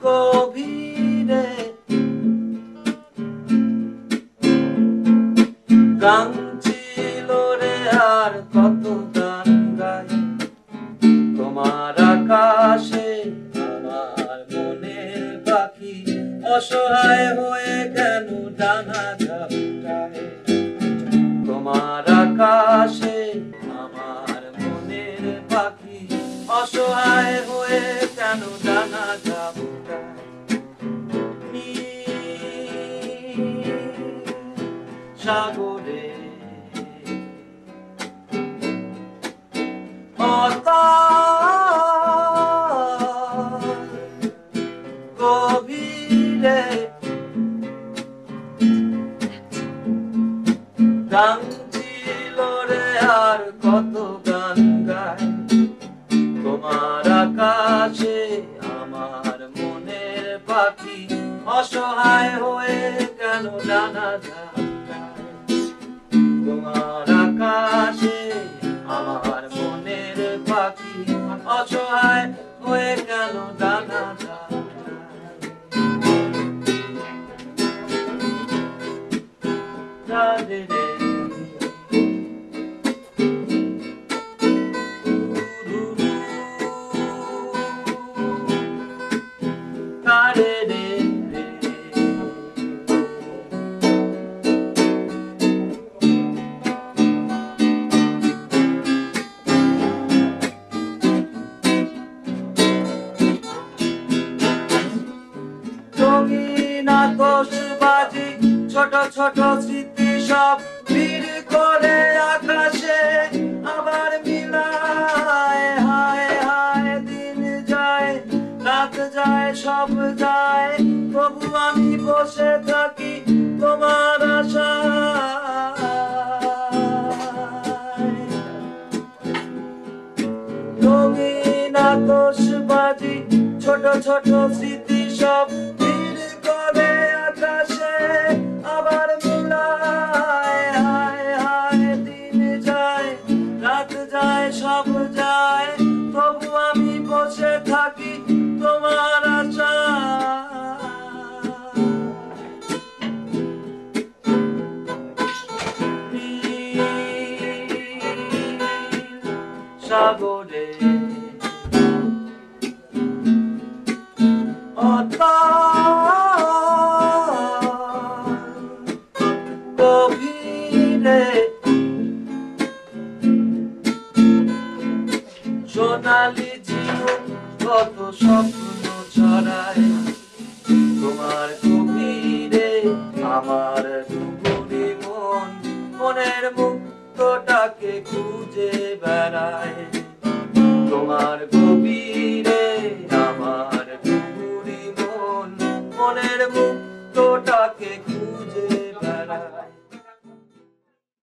গভীরে গান ছিল রে আর কত গান গাই তোমার আকাশে আমার মনের পাখি অসহায় হয়ে কেন ডানা ঝাপটায় তোমার আকাশে আমার মনের পাখি অসহায় হয়ে কেন ডানা ঝাপটায় সাগরে গভীরে গান ছিল রে আর কত গান গায় তোমার আকাশে আমার মনের পাখি অসহায় হয়ে কেন ডানা ঝাপটায় তোমার আকাশে আমার মনের পাখি অসহায় হয়ে কেন ডানা ঝাপটায় রঙিন আতশবাজি ছোট ছোট স্মৃতি সব ভিড় করে আকাশে আবার মিলায় হায় হায় দিন যায় রাত যায় সব যায় তবু আমি বসে থাকি তোমার আশায় রঙিন আতশবাজি ছোট ছোট স্মৃতি সব ভিড় করে আকাশে আবার মিলায় হায় হায় দিন যায় রাত যায় সব যায় তবু আমি বসে থাকি তোমার আশায় সাগরে গভীরে সোনালি জীবন কত স্বপ্ন ছড়ায় তোমার গভীরে আমার ডুবুরি মন মনের মুক্তটাকে খুঁজে বেড়ায়